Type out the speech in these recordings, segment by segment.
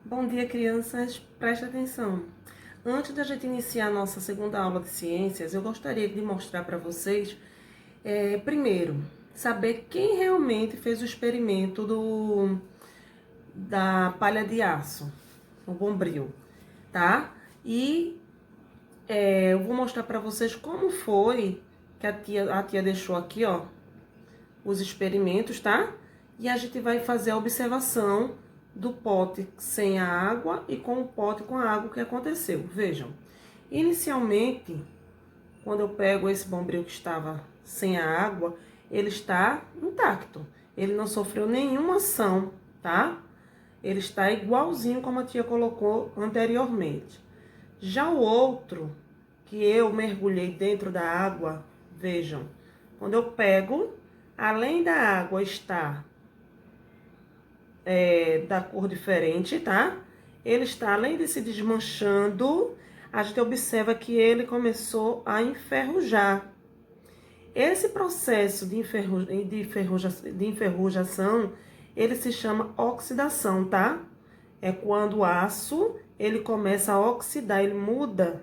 Bom dia, crianças. Preste atenção. Antes da gente iniciar a nossa segunda aula de ciências, eu gostaria de mostrar para vocês, primeiro, saber quem realmente fez o experimento da palha de aço, o bombril, tá? E eu vou mostrar para vocês como foi que a tia deixou aqui, ó, os experimentos, tá? E a gente vai fazer a observação do pote sem a água e com o pote com a água, o que aconteceu. Vejam, inicialmente, quando eu pego esse bombril que estava sem a água, ele está intacto. Ele não sofreu nenhuma ação, tá? Ele está igualzinho como a tia colocou anteriormente. Já o outro, que eu mergulhei dentro da água, vejam, quando eu pego, além da água estar da cor diferente, tá? Ele está, além de se desmanchando, a gente observa que ele começou a enferrujar. Esse processo de enferrujação, ele se chama oxidação, tá? É quando o aço, ele começa a oxidar, ele muda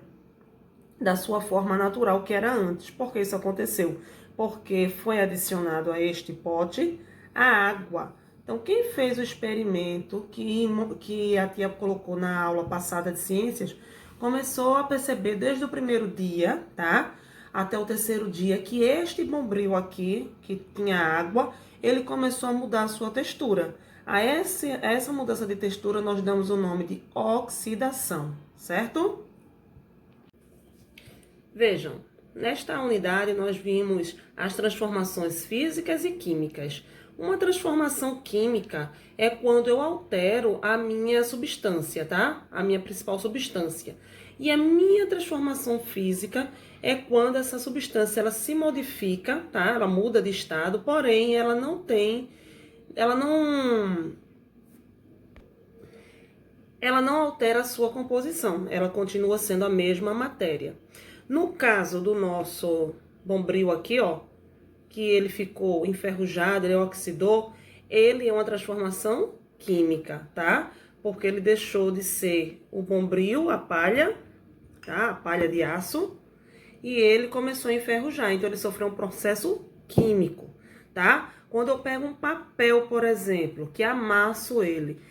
da sua forma natural que era antes. Por que isso aconteceu? Porque foi adicionado a este pote a água. Então, quem fez o experimento que a tia colocou na aula passada de ciências, começou a perceber desde o primeiro dia, tá? Até o terceiro dia, que este bombril aqui, que tinha água, ele começou a mudar a sua textura. A essa mudança de textura nós damos o nome de oxidação, certo? Vejam, nesta unidade nós vimos as transformações físicas e químicas. Uma transformação química é quando eu altero a minha substância, tá? A minha principal substância. E a minha transformação física é quando essa substância ela se modifica, tá? Ela muda de estado, porém ela não altera a sua composição, ela continua sendo a mesma matéria. No caso do nosso bombril aqui, ó, que ele ficou enferrujado, ele oxidou, ele é uma transformação química, tá? Porque ele deixou de ser o bombril, a palha, tá? A palha de aço, e ele começou a enferrujar, então ele sofreu um processo químico, tá? Quando eu pego um papel, por exemplo, que amasso ele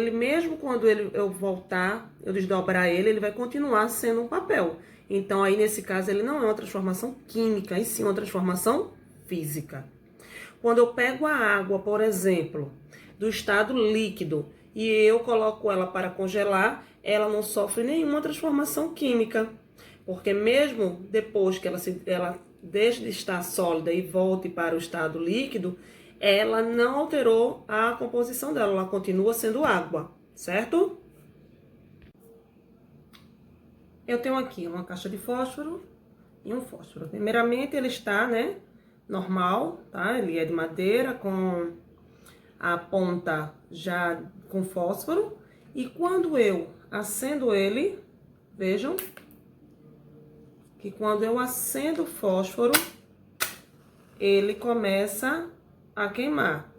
mesmo quando eu voltar, eu desdobrar ele vai continuar sendo um papel. Então, aí nesse caso, ele não é uma transformação química, e sim uma transformação física. Quando eu pego a água, por exemplo, do estado líquido, e eu coloco ela para congelar, ela não sofre nenhuma transformação química. Porque mesmo depois que ela deixe de estar sólida e volte para o estado líquido, ela não alterou a composição dela, ela continua sendo água, certo? Eu tenho aqui uma caixa de fósforo e um fósforo. Primeiramente, ele está, né, normal, tá? Ele é de madeira com a ponta já com fósforo. E quando eu acendo ele, vejam que quando eu acendo o fósforo, ele começa a queimar.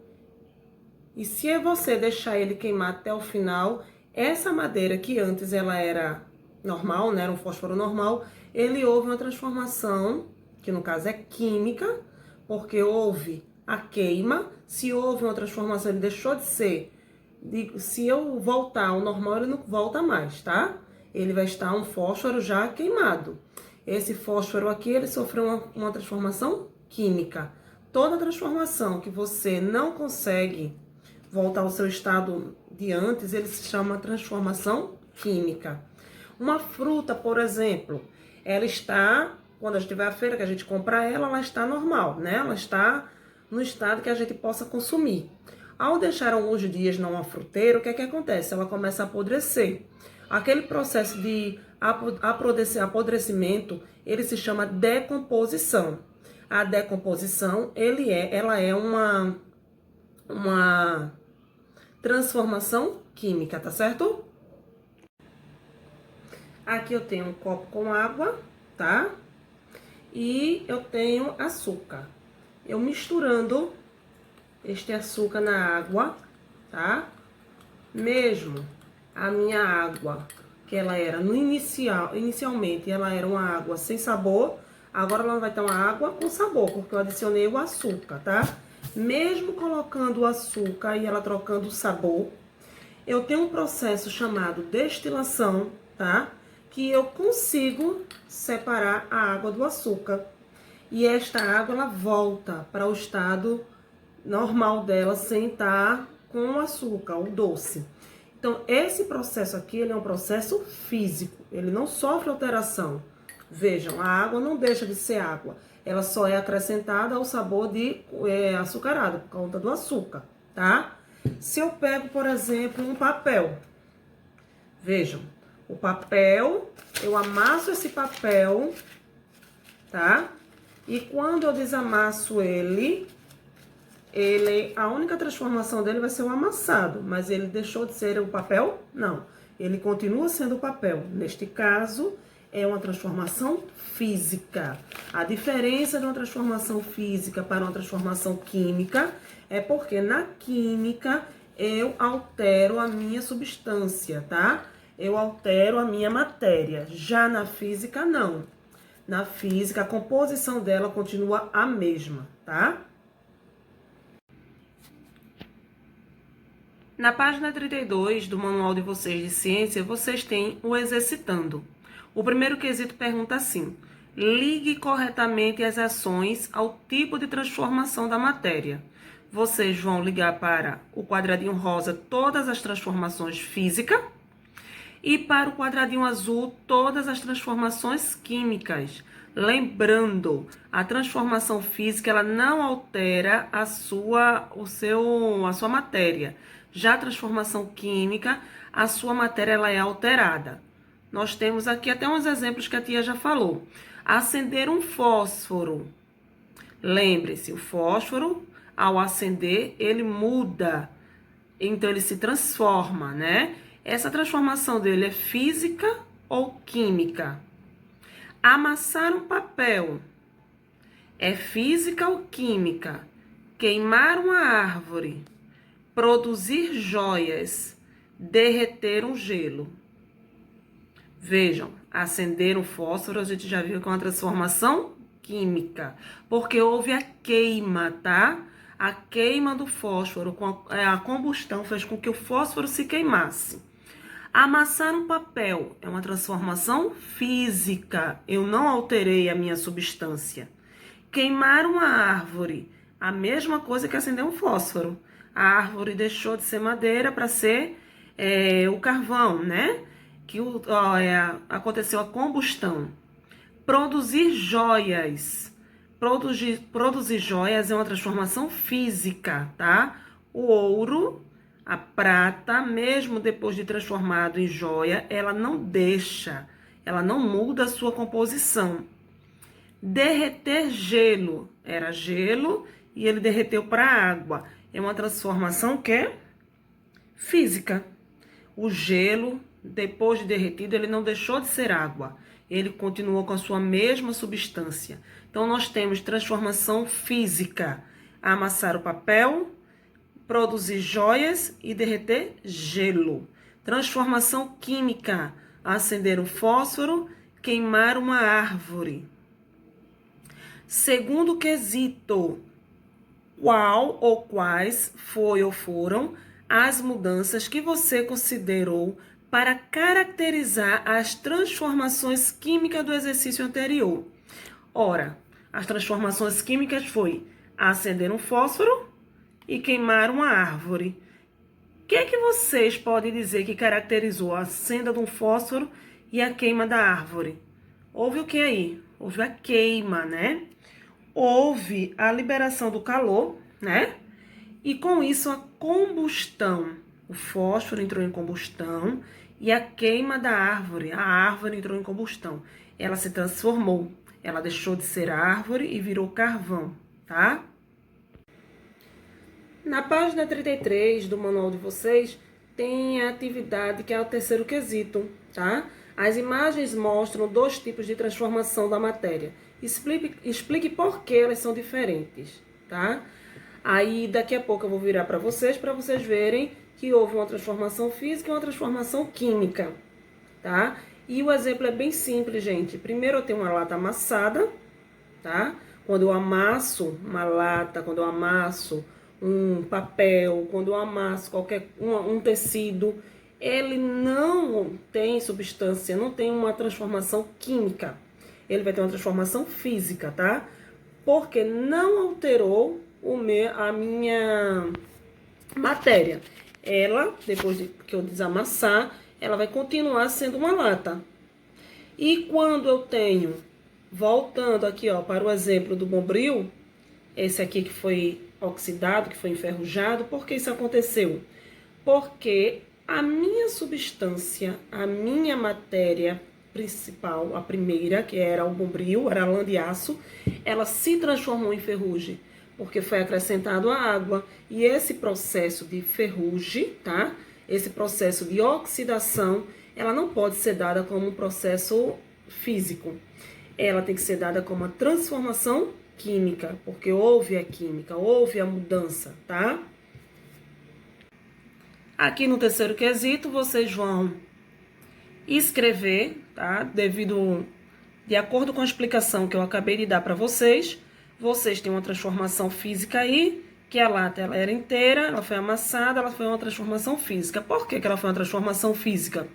E se você deixar ele queimar até o final, essa madeira que antes ela era normal, né, era um fósforo normal, ele houve uma transformação, que no caso é química, porque houve a queima. Se houve uma transformação, ele deixou de ser. Se eu voltar ao normal, ele não volta mais, tá? Ele vai estar um fósforo já queimado. Esse fósforo aqui, ele sofreu uma transformação química. Toda transformação que você não consegue voltar ao seu estado de antes, ele se chama transformação química. Uma fruta, por exemplo, ela está, quando a gente vai à feira, que a gente compra ela está normal, né? Ela está no estado que a gente possa consumir. Ao deixar alguns dias numa fruteira, o que é que acontece? Ela começa a apodrecer. Aquele processo de apodrecimento, ele se chama decomposição. A decomposição, ela é uma transformação química, tá certo? Aqui eu tenho um copo com água, tá? E eu tenho açúcar. Eu misturando este açúcar na água, tá? Mesmo a minha água, que ela era inicialmente ela era uma água sem sabor, agora ela vai ter uma água com sabor, porque eu adicionei o açúcar, tá? Mesmo colocando o açúcar e ela trocando o sabor, eu tenho um processo chamado destilação, tá? Que eu consigo separar a água do açúcar. E esta água, ela volta para o estado normal dela, sem estar com o açúcar, o doce. Então, esse processo aqui, ele é um processo físico. Ele não sofre alteração. Vejam, a água não deixa de ser água. Ela só é acrescentada ao sabor de açucarado, por conta do açúcar, tá? Se eu pego, por exemplo, um papel. Vejam, o papel, eu amasso esse papel, tá? E quando eu desamasso ele, a única transformação dele vai ser o amassado, mas ele deixou de ser o papel? Não, ele continua sendo o papel. Neste caso, é uma transformação física. A diferença de uma transformação física para uma transformação química é porque na química eu altero a minha substância, tá? Eu altero a minha matéria. Já na física, não. Na física, a composição dela continua a mesma, tá? Na página 32 do Manual de Vocês de Ciência, vocês têm o exercitando. O primeiro quesito pergunta assim: ligue corretamente as ações ao tipo de transformação da matéria. Vocês vão ligar para o quadradinho rosa todas as transformações físicas e para o quadradinho azul todas as transformações químicas. Lembrando, a transformação física ela não altera a sua matéria. Já a transformação química, a sua matéria ela é alterada. Nós temos aqui até uns exemplos que a tia já falou. Acender um fósforo. Lembre-se, o fósforo, ao acender, ele muda. Então, ele se transforma, né? Essa transformação dele é física ou química? Amassar um papel é física ou química? Queimar uma árvore, produzir joias, derreter um gelo. Vejam, acender um fósforo, a gente já viu que é uma transformação química, porque houve a queima, tá? A queima do fósforo, a combustão fez com que o fósforo se queimasse. Amassar um papel é uma transformação física, eu não alterei a minha substância. Queimar uma árvore, a mesma coisa que acender um fósforo. A árvore deixou de ser madeira para ser o carvão, né? Aconteceu a combustão. Produzir joias. Produzir joias é uma transformação física, tá? O ouro, a prata, mesmo depois de transformado em joia, ela não muda a sua composição. Derreter gelo, era gelo e ele derreteu para água. É uma transformação que é física. O gelo, depois de derretido, ele não deixou de ser água. Ele continuou com a sua mesma substância. Então, nós temos transformação física. Amassar o papel, produzir joias e derreter gelo. Transformação química. Acender um fósforo, queimar uma árvore. Segundo quesito, qual ou quais foi ou foram as mudanças que você considerou para caracterizar as transformações químicas do exercício anterior? Ora, as transformações químicas foi acender um fósforo e queimar uma árvore. O que é que vocês podem dizer que caracterizou a acenda de um fósforo e a queima da árvore? Houve o que aí? Houve a queima, né? Houve a liberação do calor, né? E com isso a combustão. O fósforo entrou em combustão e a queima da árvore. A árvore entrou em combustão. Ela se transformou. Ela deixou de ser árvore e virou carvão, tá? Na página 33 do manual de vocês, tem a atividade que é o terceiro quesito, tá? As imagens mostram dois tipos de transformação da matéria. Explique por que elas são diferentes, tá? Aí, daqui a pouco eu vou virar para vocês verem que houve uma transformação física e uma transformação química, tá? E o exemplo é bem simples, gente. Primeiro eu tenho uma lata amassada, tá? Quando eu amasso uma lata, quando eu amasso um papel, quando eu amasso qualquer um tecido, ele não tem substância, não tem uma transformação química. Ele vai ter uma transformação física, tá? Porque não alterou a minha matéria. Ela, depois que eu desamassar, ela vai continuar sendo uma lata. E quando eu tenho, voltando aqui, ó, para o exemplo do bombril, esse aqui que foi oxidado, que foi enferrujado, por que isso aconteceu? Porque a minha substância, a minha matéria principal, a primeira, que era o bombril, era a lã de aço, ela se transformou em ferrugem, porque foi acrescentado a água. E esse processo de ferrugem, tá? Esse processo de oxidação, ela não pode ser dada como um processo físico. Ela tem que ser dada como uma transformação química, porque houve a química, houve a mudança, tá? Aqui no terceiro quesito, vocês vão escrever, tá? De acordo com a explicação que eu acabei de dar para vocês, vocês têm uma transformação física aí, que a lata ela era inteira, ela foi amassada, ela foi uma transformação física. Por que ela foi uma transformação física?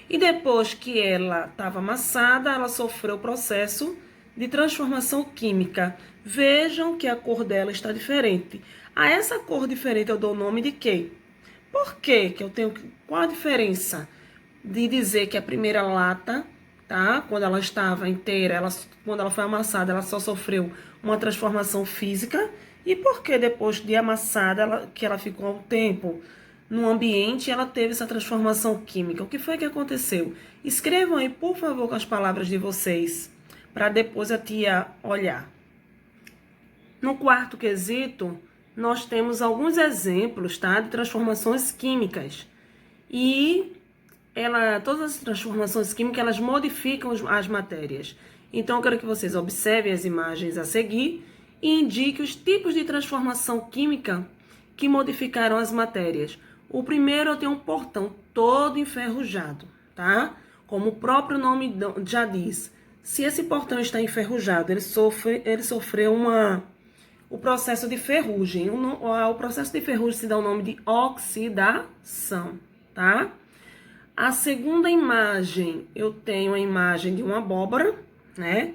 E depois que ela estava amassada, ela sofreu o processo de transformação química. Vejam que a cor dela está diferente. A essa cor diferente eu dou o nome de quê? Por quê que eu tenho... Qual a diferença de dizer que a primeira lata, tá? Quando ela estava inteira, quando ela foi amassada, ela só sofreu uma transformação física. E por que depois de amassada, que ela ficou um tempo no ambiente, ela teve essa transformação química? O que foi que aconteceu? Escrevam aí, por favor, com as palavras de vocês, para depois a tia olhar. No quarto quesito, nós temos alguns exemplos, tá, de transformações químicas. E todas as transformações químicas, elas modificam as matérias. Então, eu quero que vocês observem as imagens a seguir e indiquem os tipos de transformação química que modificaram as matérias. O primeiro, eu tenho um portão todo enferrujado, tá? Como o próprio nome já diz. Se esse portão está enferrujado, ele sofreu o processo de ferrugem. O processo de ferrugem se dá o nome de oxidação, tá? A segunda imagem, eu tenho a imagem de uma abóbora, né?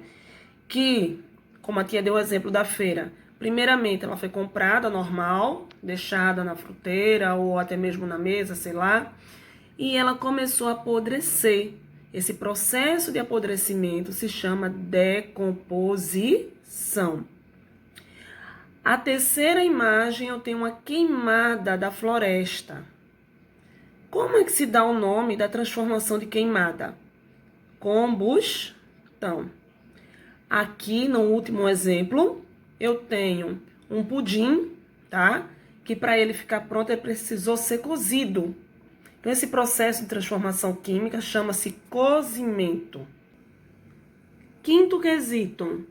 Que, como a tia deu o exemplo da feira, primeiramente ela foi comprada normal, deixada na fruteira ou até mesmo na mesa, sei lá, e ela começou a apodrecer. Esse processo de apodrecimento se chama decomposição. A terceira imagem, eu tenho uma queimada da floresta. Como é que se dá o nome da transformação de queimada? Combustão. Aqui, no último exemplo, eu tenho um pudim, tá? Que para ele ficar pronto, ele precisou ser cozido. Então, esse processo de transformação química chama-se cozimento. Quinto quesito.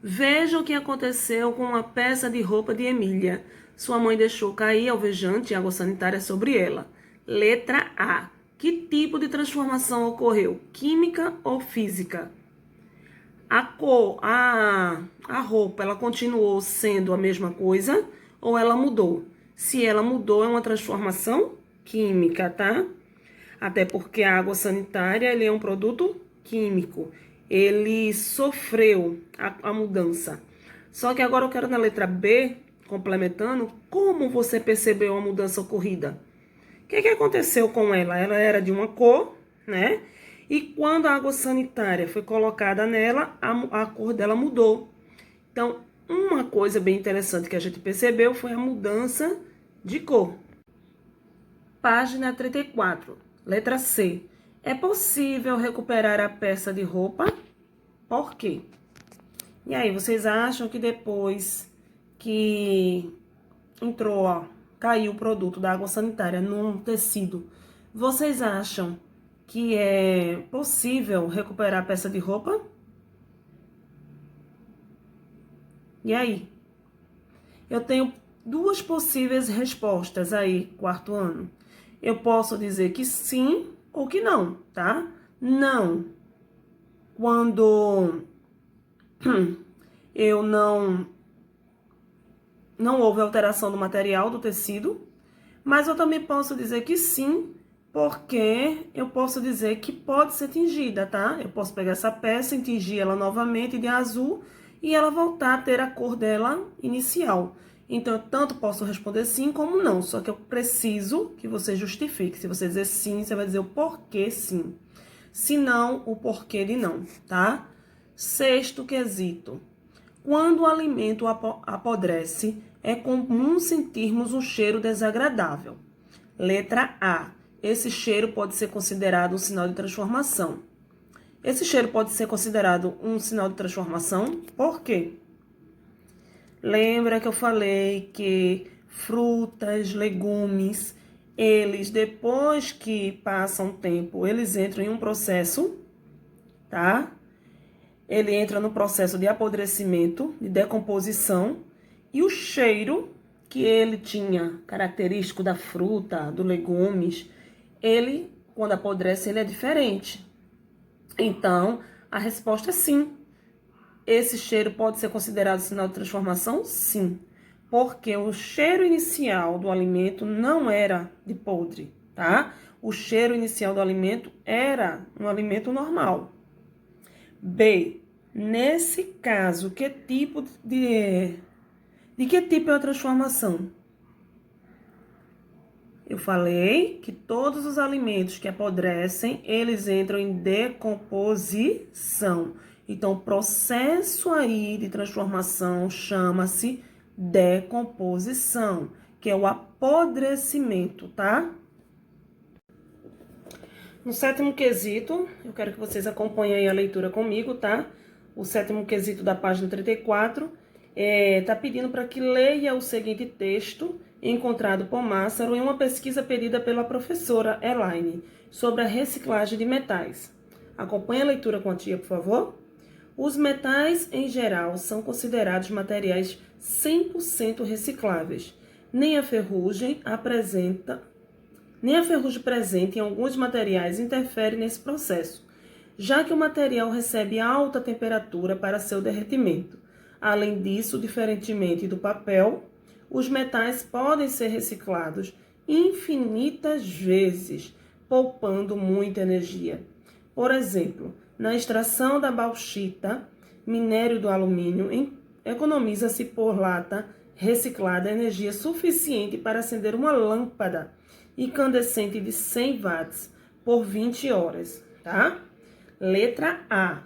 Veja o que aconteceu com uma peça de roupa de Emília. Sua mãe deixou cair alvejante e água sanitária sobre ela. Letra A. Que tipo de transformação ocorreu? Química ou física? A cor, a roupa, ela continuou sendo a mesma coisa ou ela mudou? Se ela mudou, é uma transformação química, tá? Até porque a água sanitária, ele é um produto químico. Ele sofreu a mudança. Só que agora eu quero na letra B, complementando, como você percebeu a mudança ocorrida? O que aconteceu com ela? Ela era de uma cor, né? E quando a água sanitária foi colocada nela, a cor dela mudou. Então, uma coisa bem interessante que a gente percebeu foi a mudança de cor. Página 34, letra C. É possível recuperar a peça de roupa? Por quê? E aí, vocês acham que depois que entrou, ó, caiu o produto da água sanitária num tecido, vocês acham que é possível recuperar a peça de roupa? E aí? Eu tenho duas possíveis respostas aí, quarto ano. Eu posso dizer que sim ou que não, tá? Não. Quando eu não houve alteração do material do tecido, mas eu também posso dizer que sim, porque eu posso dizer que pode ser tingida, tá? Eu posso pegar essa peça e tingir ela novamente de azul e ela voltar a ter a cor dela inicial. Então, eu tanto posso responder sim como não, só que eu preciso que você justifique. Se você dizer sim, você vai dizer o porquê sim. Se não, o porquê de não, tá? Sexto quesito. Quando o alimento apodrece, é comum sentirmos um cheiro desagradável. Letra A. Esse cheiro pode ser considerado um sinal de transformação. Esse cheiro pode ser considerado um sinal de transformação, por quê? Lembra que eu falei que frutas, legumes, eles, depois que passam um tempo, eles entram em um processo, tá? Ele entra no processo de apodrecimento, de decomposição, e o cheiro que ele tinha, característico da fruta, do legumes, ele, quando apodrece, ele é diferente. Então, a resposta é sim. Esse cheiro pode ser considerado sinal de transformação? Sim. Porque o cheiro inicial do alimento não era de podre, tá? O cheiro inicial do alimento era um alimento normal. B. Nesse caso, que tipo de que tipo é a transformação? Eu falei que todos os alimentos que apodrecem, eles entram em decomposição. Então, o processo aí de transformação chama-se decomposição, que é o apodrecimento, tá? No sétimo quesito, eu quero que vocês acompanhem aí a leitura comigo, tá? O sétimo quesito da página 34 tá pedindo para que leia o seguinte texto encontrado por Massaro em uma pesquisa pedida pela professora Elaine sobre a reciclagem de metais. Acompanhe a leitura com a tia, por favor. Os metais, em geral, são considerados materiais 100% recicláveis. Nem a ferrugem presente em alguns materiais interfere nesse processo, já que o material recebe alta temperatura para seu derretimento. Além disso, diferentemente do papel, os metais podem ser reciclados infinitas vezes, poupando muita energia. Por exemplo, na extração da bauxita, minério do alumínio, economiza-se por lata reciclada energia suficiente para acender uma lâmpada incandescente de 100 watts por 20 horas, tá? Letra A.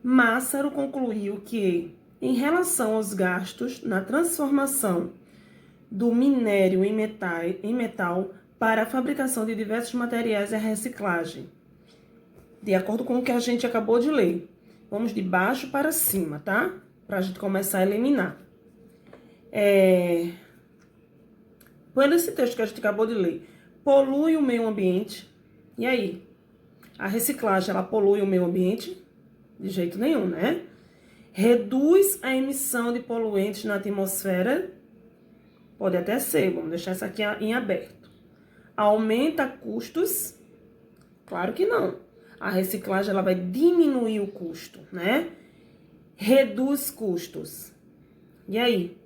Massaro concluiu que, em relação aos gastos na transformação do minério em metal para a fabricação de diversos materiais e a reciclagem, de acordo com o que a gente acabou de ler, vamos de baixo para cima, tá? Para a gente começar a eliminar. Pelo esse texto que a gente acabou de ler, polui o meio ambiente. E aí? A reciclagem, ela polui o meio ambiente? De jeito nenhum, né? Reduz a emissão de poluentes na atmosfera? Pode até ser, vamos deixar isso aqui em aberto. Aumenta custos? Claro que não. A reciclagem, ela vai diminuir o custo, né? Reduz custos. E aí?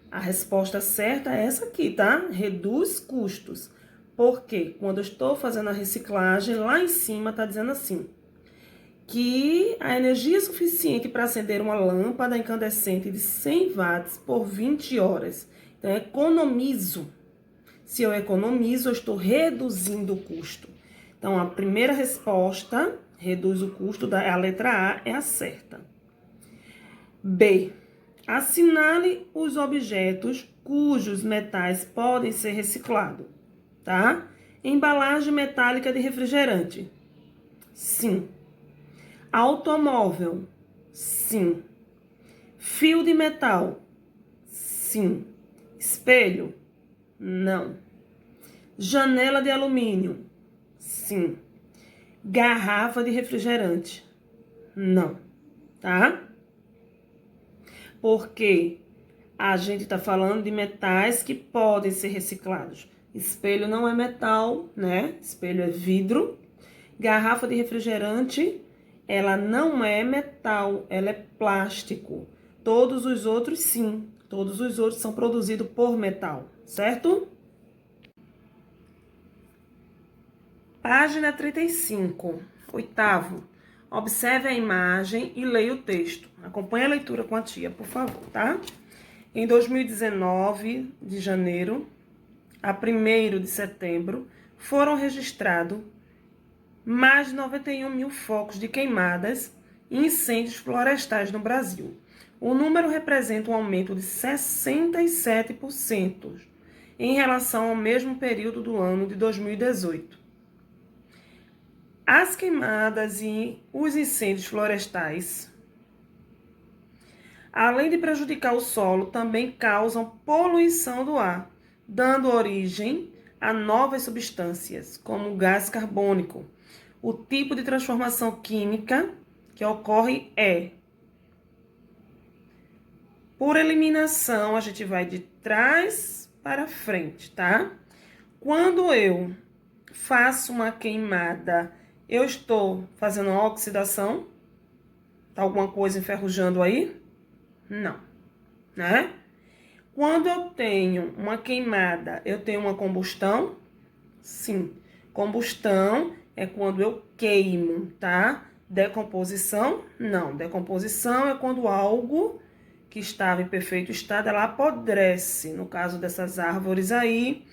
A resposta certa é essa aqui, tá? Reduz custos. Porque quando eu estou fazendo a reciclagem, lá em cima tá dizendo assim, que a energia suficiente para acender uma lâmpada incandescente de 100 watts por 20 horas. Então, eu economizo. Se eu economizo, eu estou reduzindo o custo. Então, a primeira resposta, reduz o custo, a letra A é a certa. B. Assinale os objetos cujos metais podem ser reciclados, tá? Embalagem metálica de refrigerante. Sim. Automóvel. Sim. Fio de metal. Sim. Espelho. Não. Janela de alumínio. Sim. Garrafa de refrigerante. Não. Tá? Porque a gente está falando de metais que podem ser reciclados. Espelho não é metal, né? Espelho é vidro. Garrafa de refrigerante, ela não é metal, ela é plástico. Todos os outros, sim. Todos os outros são produzidos por metal, certo? Página 35. Oitavo. Observe a imagem e leia o texto. Acompanhe a leitura com a tia, por favor, tá? Em 2019, de janeiro a 1º de setembro, foram registrados mais de 91 mil focos de queimadas e incêndios florestais no Brasil. O número representa um aumento de 67% em relação ao mesmo período do ano de 2018. As queimadas e os incêndios florestais, além de prejudicar o solo, também causam poluição do ar, dando origem a novas substâncias, como o gás carbônico. O tipo de transformação química que ocorre é: por eliminação, a gente vai de trás para frente, tá? Quando eu faço uma queimada, eu estou fazendo uma oxidação? Tá alguma coisa enferrujando aí? Não, né? Quando eu tenho uma queimada, eu tenho uma combustão? Sim. Combustão é quando eu queimo, tá? Decomposição? Não. Decomposição é quando algo que estava em perfeito estado, ela apodrece. No caso dessas árvores aí,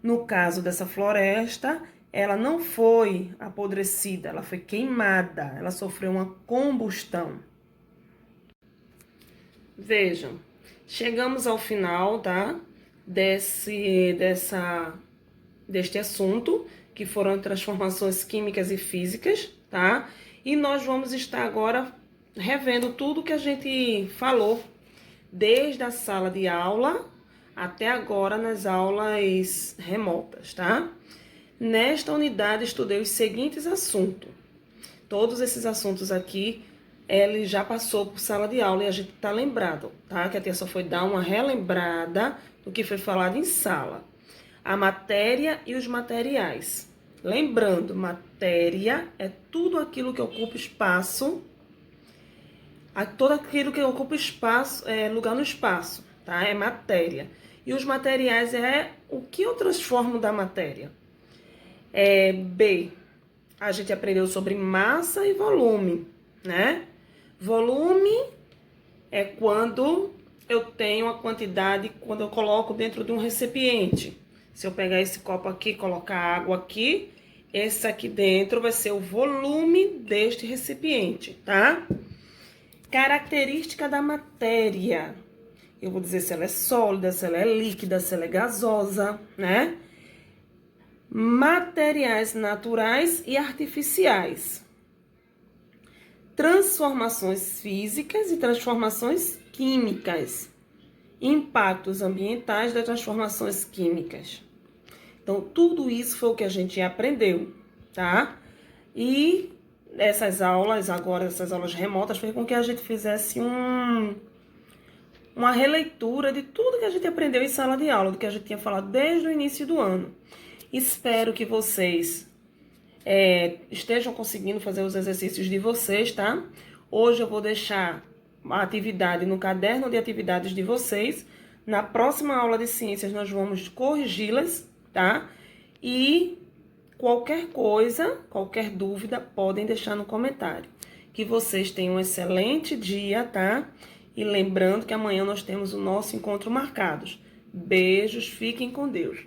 no caso dessa floresta, ela não foi apodrecida, ela foi queimada, ela sofreu uma combustão. Vejam, chegamos ao final, tá? Deste assunto, que foram transformações químicas e físicas, tá? E nós vamos estar agora revendo tudo que a gente falou, desde a sala de aula até agora nas aulas remotas, tá? Nesta unidade, estudei os seguintes assuntos. Todos esses assuntos aqui, ele já passou por sala de aula e a gente tá lembrado, tá? Que a tia só foi dar uma relembrada do que foi falado em sala. A matéria e os materiais. Lembrando, matéria é tudo aquilo que ocupa espaço, todo aquilo que ocupa espaço, lugar no espaço, tá? É matéria. E os materiais é o que eu transformo da matéria. B, a gente aprendeu sobre massa e volume, né? Volume é quando eu tenho a quantidade, quando eu coloco dentro de um recipiente. Se eu pegar esse copo aqui e colocar água aqui, esse aqui dentro vai ser o volume deste recipiente, tá? Característica da matéria. Eu vou dizer se ela é sólida, se ela é líquida, se ela é gasosa, né? Materiais naturais e artificiais. Transformações físicas e transformações químicas. Impactos ambientais das transformações químicas. Então, tudo isso foi o que a gente aprendeu, tá? E essas aulas, agora, essas aulas remotas, fez com que a gente fizesse uma releitura de tudo que a gente aprendeu em sala de aula, do que a gente tinha falado desde o início do ano. Espero que vocês estejam conseguindo fazer os exercícios de vocês, tá? Hoje eu vou deixar a atividade no caderno de atividades de vocês. Na próxima aula de ciências nós vamos corrigi-las, tá? E qualquer coisa, qualquer dúvida, podem deixar no comentário. Que vocês tenham um excelente dia, tá? E lembrando que amanhã nós temos o nosso encontro marcado. Beijos, fiquem com Deus.